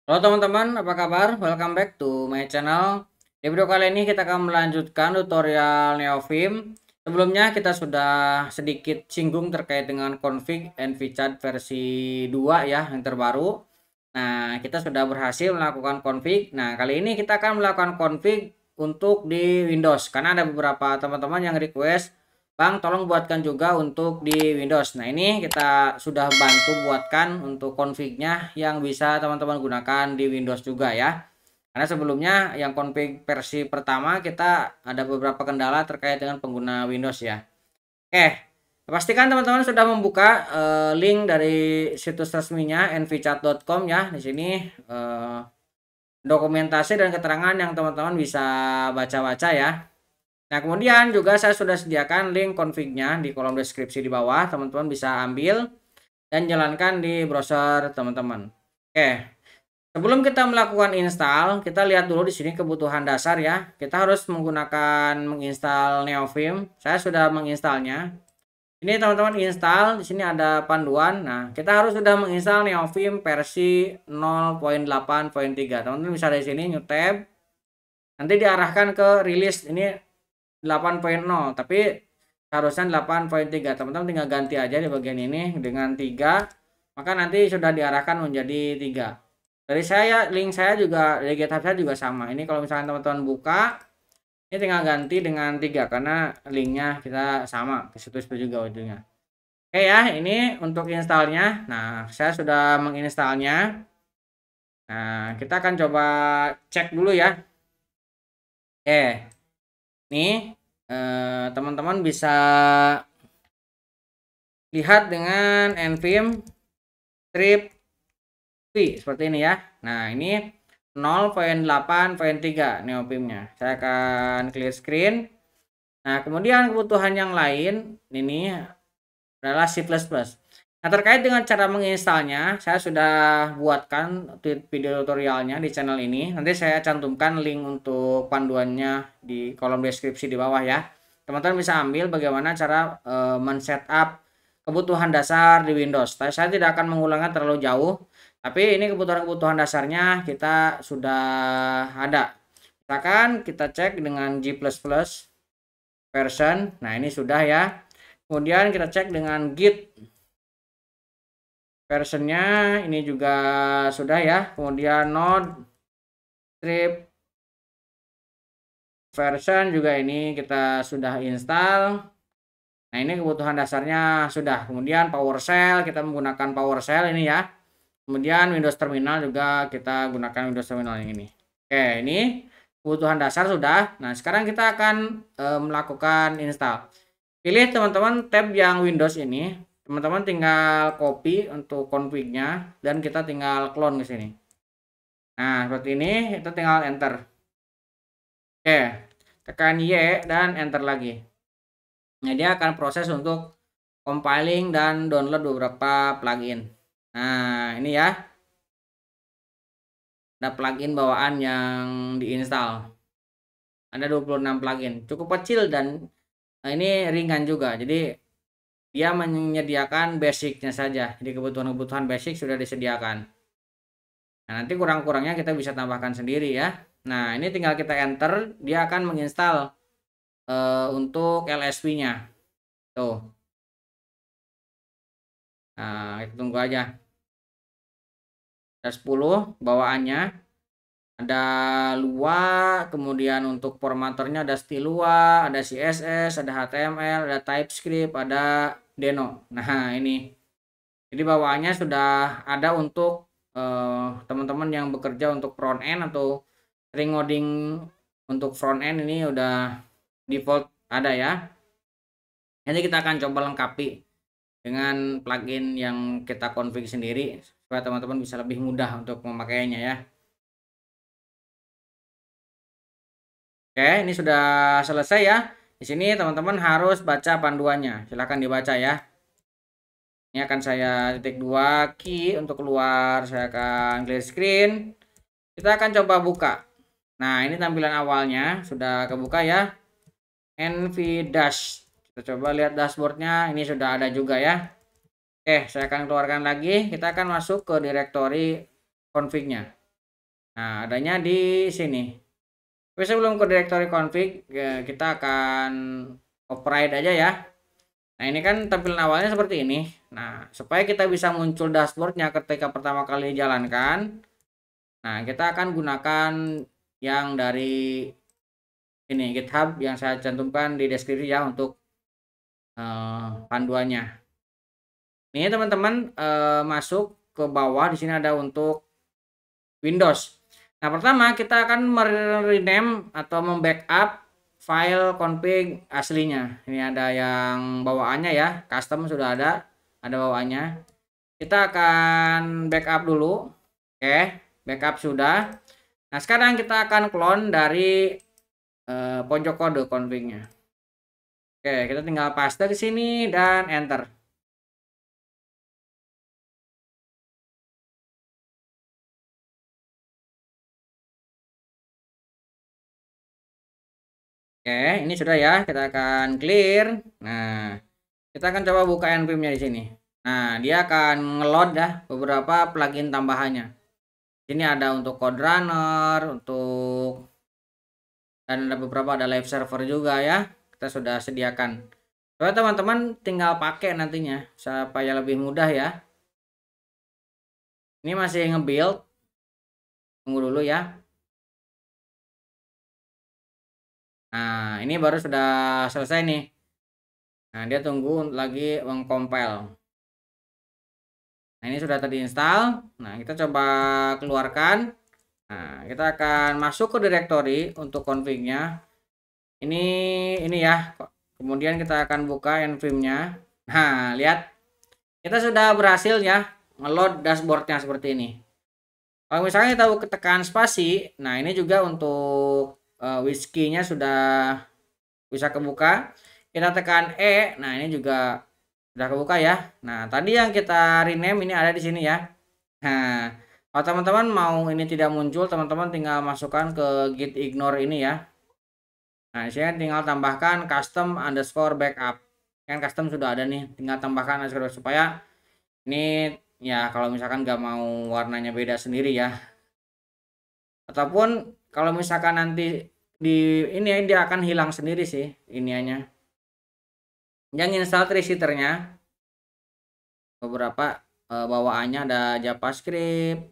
Halo teman-teman, apa kabar? Welcome back to my channel. Di video kali ini kita akan melanjutkan tutorial Neovim. Sebelumnya kita sudah sedikit singgung terkait dengan config NVChat versi 2 ya, yang terbaru. Nah, kita sudah berhasil melakukan config. Nah, kali ini kita akan melakukan config untuk di Windows. Karena ada beberapa teman-teman yang request, Bang, tolong buatkan juga untuk di Windows. Nah, ini kita sudah bantu buatkan untuk config-nya yang bisa teman-teman gunakan di Windows juga ya. Karena sebelumnya yang config versi pertama kita ada beberapa kendala terkait dengan pengguna Windows ya. Oke, pastikan teman-teman sudah membuka link dari situs resminya nvchat.com ya. Di sini dokumentasi dan keterangan yang teman-teman bisa baca-baca ya. Nah, kemudian juga saya sudah sediakan link config-nya di kolom deskripsi di bawah. Teman-teman bisa ambil dan jalankan di browser teman-teman. Oke, sebelum kita melakukan install, kita lihat dulu di sini kebutuhan dasar ya. Kita harus menggunakan menginstal Neovim. Saya sudah menginstalnya. Ini teman-teman install, di sini ada panduan. Nah, kita harus sudah menginstal Neovim versi 0.8.3. Teman-teman bisa dari sini new tab. Nanti diarahkan ke rilis ini 8.0, tapi harusnya 8.3. Teman-teman tinggal ganti aja di bagian ini dengan 3, maka nanti sudah diarahkan menjadi 3. Dari saya, link saya juga dari GitHub saya juga sama. Ini kalau misalnya teman-teman buka, ini tinggal ganti dengan 3 karena linknya kita sama, ke situ juga ujungnya. Oke ya, ini untuk installnya. Nah, saya sudah menginstalnya. Nah, kita akan coba cek dulu ya. Oke, nih teman-teman bisa lihat dengan nvim strip v seperti ini ya. Nah, ini 0.8.3 neopimnya. Saya akan clear screen. Nah, kemudian kebutuhan yang lain ini adalah C++. Nah, terkait dengan cara menginstalnya, saya sudah buatkan video tutorialnya di channel ini. Nanti saya cantumkan link untuk panduannya di kolom deskripsi di bawah ya. Teman-teman bisa ambil bagaimana cara men-setup kebutuhan dasar di Windows. Saya tidak akan mengulangnya terlalu jauh, tapi ini kebutuhan-kebutuhan dasarnya kita sudah ada. Misalkan kita cek dengan G++ version. Nah, ini sudah ya. Kemudian kita cek dengan Git versionnya, ini juga sudah ya. Kemudian node strip version juga ini kita sudah install. Nah, ini kebutuhan dasarnya sudah. Kemudian PowerShell, kita menggunakan PowerShell ini ya. Kemudian Windows Terminal juga kita gunakan Windows Terminal yang ini. Oke, ini kebutuhan dasar sudah. Nah, sekarang kita akan melakukan install. Pilih teman-teman tab yang Windows ini. Teman-teman tinggal copy untuk config-nya dan kita tinggal clone ke sini. Nah, seperti ini, kita tinggal enter. Oke, tekan Y dan enter lagi. Nah, dia akan proses untuk compiling dan download beberapa plugin. Nah, ini ya. Ada plugin bawaan yang diinstal. Ada 26 plugin. Cukup kecil dan ini ringan juga. Jadi dia menyediakan basicnya saja. Jadi kebutuhan-kebutuhan basic sudah disediakan. Nah, nanti kurang-kurangnya kita bisa tambahkan sendiri ya. Nah, ini tinggal kita enter, dia akan menginstal untuk LSP-nya. Tuh. Nah, kita tunggu aja. Ada 10 bawaannya. Ada Lua, kemudian untuk formaternya ada Stilua, ada CSS, ada HTML, ada TypeScript, ada Deno. Nah, ini. Jadi bawaannya sudah ada untuk teman-teman yang bekerja untuk front end atau sering ngoding untuk front end, ini udah default ada ya. Nanti kita akan coba lengkapi dengan plugin yang kita config sendiri supaya teman-teman bisa lebih mudah untuk memakainya ya. Oke, ini sudah selesai ya. Di sini teman-teman harus baca panduannya. Silahkan dibaca ya. Ini akan saya titik 2 key untuk keluar. Saya akan clear screen. Kita akan coba buka. Nah, ini tampilan awalnya sudah kebuka ya. NV Dash. Kita coba lihat dashboardnya. Ini sudah ada juga ya. Oke, saya akan keluarkan lagi. Kita akan masuk ke direktori config-nya. Nah, adanya di sini. Tapi sebelum ke directory config, kita akan override aja ya. Nah, ini kan tampilan awalnya seperti ini. Nah, supaya kita bisa muncul dashboardnya ketika pertama kali dijalankan, nah, kita akan gunakan yang dari ini GitHub yang saya cantumkan di deskripsi ya untuk panduannya. Ini teman-teman masuk ke bawah di sini ada untuk Windows. Nah, pertama kita akan rename atau membackup file config aslinya. Ini ada yang bawaannya ya, custom sudah ada bawaannya. Kita akan backup dulu. Oke, backup sudah. Nah, sekarang kita akan clone dari pojok kode config-nya. Oke, kita tinggal paste ke sini dan enter. Oke, ini sudah ya. Kita akan clear. Nah, kita akan coba buka npm-nya di sini. Nah, dia akan ngeload ya beberapa plugin tambahannya. Ini ada untuk code runner, untuk dan ada beberapa ada live server juga ya. Kita sudah sediakan. Coba teman-teman tinggal pakai nantinya supaya lebih mudah ya. Ini masih nge-build. Tunggu dulu ya. Nah, ini baru sudah selesai nih. Nah, dia tunggu lagi mengcompile. Nah, ini sudah terinstall. Nah, kita coba keluarkan. Nah, kita akan masuk ke directory untuk config-nya. Ini ya. Kemudian kita akan buka npm-nya. Nah, lihat. Kita sudah berhasil ya ngeload dashboard-nya seperti ini. Kalau misalnya kita tekan spasi, nah ini juga untuk whisky-nya sudah bisa kebuka. Kita tekan E, nah ini juga sudah kebuka ya. Nah, tadi yang kita rename ini ada di sini ya. Nah, kalau teman-teman mau ini tidak muncul, teman-teman tinggal masukkan ke git ignore ini ya. Nah, saya tinggal tambahkan custom underscore backup. Kan custom sudah ada nih, tinggal tambahkan underscore supaya ini ya kalau misalkan nggak mau warnanya beda sendiri ya. Ataupun kalau misalkan nanti di ini dia akan hilang sendiri sih iniannya. Yang install tree-nya beberapa bawaannya ada JavaScript.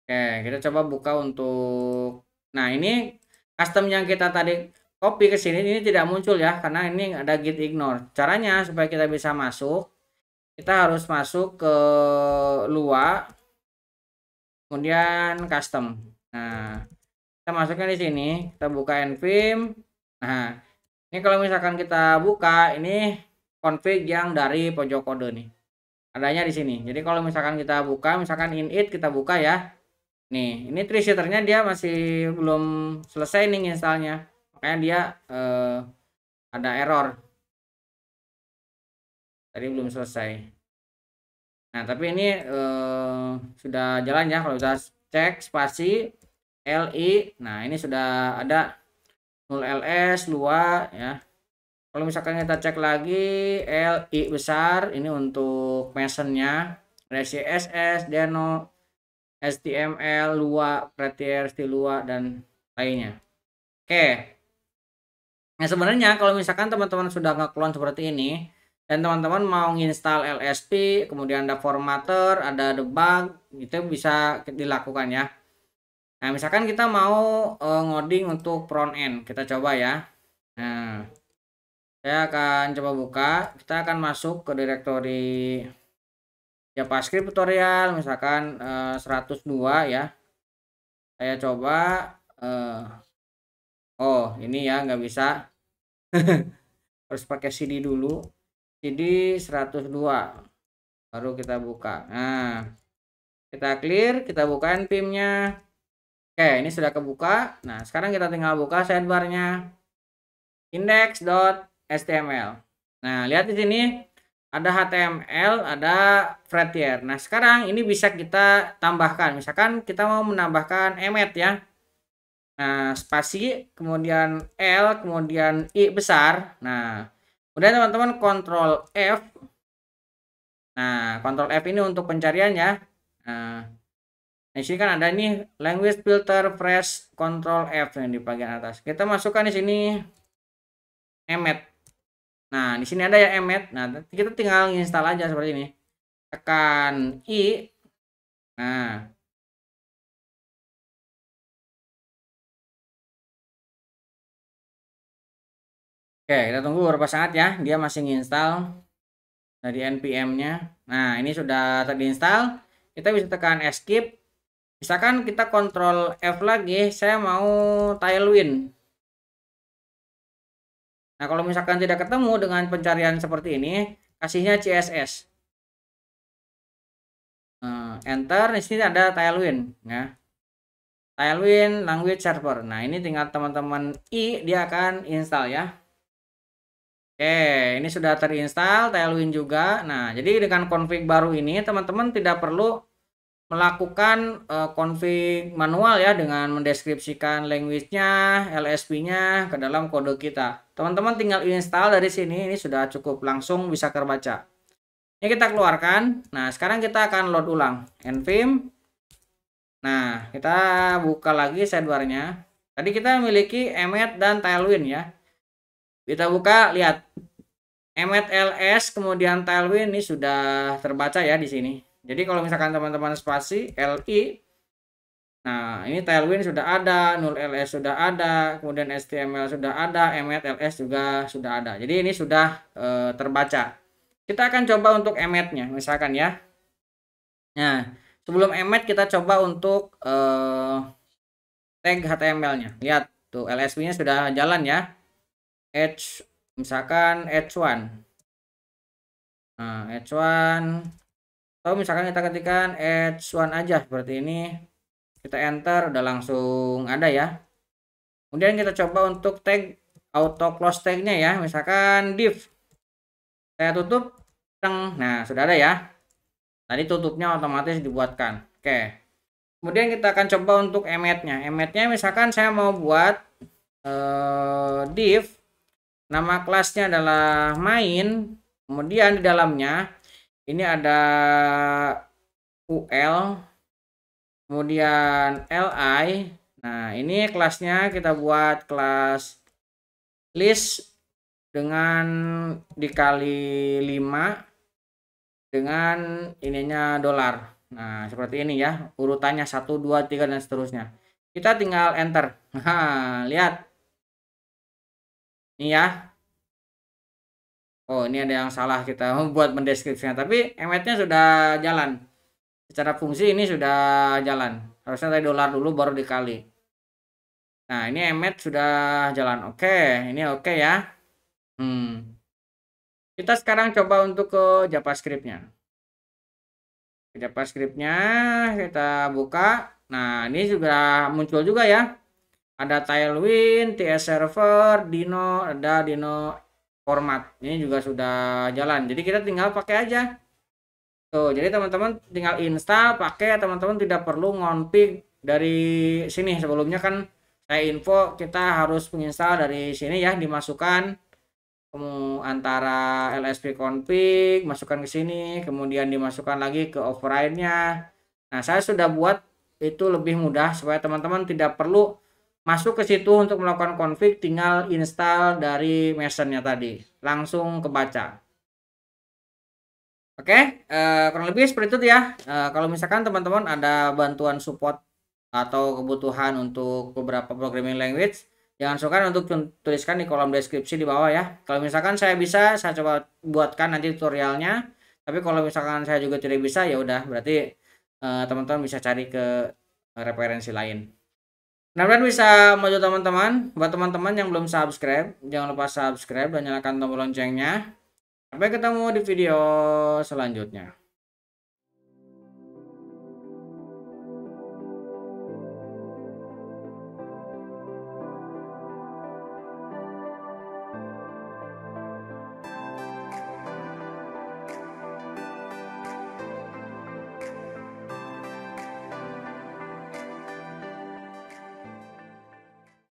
Oke, kita coba buka untuk nah ini custom yang kita tadi copy ke sini ini tidak muncul ya karena ini ada git ignore. Caranya supaya kita bisa masuk, kita harus masuk ke Lua kemudian custom. Nah, kita masuknya di sini, kita buka npm. Nah, ini kalau misalkan kita buka ini config yang dari pojok kode nih. Adanya di sini. Jadi kalau misalkan kita buka, misalkan init kita buka ya. Nih, ini tree shooter-nya dia masih belum selesai nih installnya. Makanya dia ada error. Tadi belum selesai. Nah, tapi ini sudah jalan ya. Kalau kita cek spasi li, nah ini sudah ada null ls lua ya. Kalau misalkan kita cek lagi li besar ini untuk mesennya, ada css, deno, html, lua, prettier, stilua dan lainnya. Oke. Nah, sebenarnya kalau misalkan teman-teman sudah nge-clone seperti ini dan teman-teman mau nginstal LSP, kemudian ada formatter, ada debug, itu bisa dilakukan ya. Nah, misalkan kita mau ngoding untuk front end, kita coba ya. Nah, saya akan coba buka, kita akan masuk ke directory JavaScript tutorial, misalkan 102 ya. Saya coba, oh ini ya nggak bisa, harus pakai CD dulu, CD 102, baru kita buka. Nah, kita clear, kita buka npm-nya. Oke, ini sudah kebuka. Nah, sekarang kita tinggal buka sidebar-nya. Index.html. Nah, lihat di sini ada HTML, ada Prettier. Nah, sekarang ini bisa kita tambahkan. Misalkan kita mau menambahkan emet ya. Nah, spasi, kemudian L, kemudian I besar. Nah, kemudian teman-teman Ctrl F. Nah, Ctrl F ini untuk pencarian ya. Nah, di sini kan ada nih language filter fresh, Ctrl F yang di bagian atas. Kita masukkan di sini emet. Nah, di sini ada ya emet. Nah, kita tinggal install aja seperti ini. Tekan I. Nah, oke, kita tunggu beberapa saat ya. Dia masih install dari npm-nya. Nah, ini sudah terinstall. Kita bisa tekan escape. Misalkan kita Ctrl F lagi, saya mau Tailwind. Nah, kalau misalkan tidak ketemu dengan pencarian seperti ini, kasihnya CSS. Enter, di sini ada Tailwind ya. Tailwind language server. Nah, ini tinggal teman-teman dia akan install ya. Oke, ini sudah terinstall Tailwind juga. Nah, jadi dengan config baru ini teman-teman tidak perlu melakukan config manual ya dengan mendeskripsikan language-nya, LSP-nya ke dalam kode kita. Teman-teman tinggal install dari sini, ini sudah cukup langsung bisa terbaca. Ini kita keluarkan. Nah, sekarang kita akan load ulang nvim. Nah, kita buka lagi sidebar-nya. Tadi kita memiliki emet dan Tailwind ya. Kita buka, lihat emet ls kemudian Tailwind ini sudah terbaca ya di sini. Jadi kalau misalkan teman-teman spasi li, nah ini Tailwind sudah ada, null ls sudah ada, kemudian html sudah ada, emet ls juga sudah ada. Jadi ini sudah terbaca. Kita akan coba untuk emetnya misalkan ya. Nah, sebelum emet kita coba untuk tag html-nya. Lihat tuh lsp-nya sudah jalan ya. Misalkan h1. Nah, h1 atau misalkan kita ketikkan h1 aja seperti ini. Kita enter udah langsung ada ya. Kemudian kita coba untuk tag auto close tag-nya ya. Misalkan div. Saya tutup. Nah, sudah ada ya. Tadi tutupnya otomatis dibuatkan. Oke. Kemudian kita akan coba untuk emetnya. Emetnya misalkan saya mau buat div. Nama kelasnya adalah main. Kemudian di dalamnya ini ada ul. Kemudian li. Nah, ini kelasnya kita buat kelas list dengan dikali 5 dengan ininya $. Nah, seperti ini ya, urutannya 1 2 3 dan seterusnya. Kita tinggal enter. Nah, lihat. Ini ya. Oh, ini ada yang salah kita membuat mendeskripsinya, tapi emetnya sudah jalan. Secara fungsi ini sudah jalan. Harusnya tadi $, dulu baru dikali. Nah, ini emet sudah jalan. Oke, ini oke ya. Kita sekarang coba untuk ke JavaScript-nya. JavaScript-nya kita buka. Nah, ini juga muncul juga ya. Ada Tailwind, TS server, Dino, ada Dino format. Ini juga sudah jalan. Jadi kita tinggal pakai aja. Tuh, jadi teman-teman tinggal install, pakai, teman-teman tidak perlu ngonfig dari sini. Sebelumnya kan saya info kita harus menginstal dari sini ya, dimasukkan antara lsp config, masukkan ke sini, kemudian dimasukkan lagi ke override-nya. Nah, saya sudah buat itu lebih mudah supaya teman-teman tidak perlu masuk ke situ untuk melakukan config, tinggal install dari mesennya tadi, langsung kebaca. Oke, kurang lebih seperti itu ya. Kalau misalkan teman-teman ada bantuan support atau kebutuhan untuk beberapa programming language, jangan sukar untuk tuliskan di kolom deskripsi di bawah ya. Kalau misalkan saya bisa, saya coba buatkan nanti tutorialnya. Tapi kalau misalkan saya juga tidak bisa, ya udah berarti teman-teman bisa cari ke referensi lain. Mudah-mudahan bisa membantu teman-teman. Buat teman-teman yang belum subscribe, jangan lupa subscribe dan nyalakan tombol loncengnya. Sampai ketemu di video selanjutnya.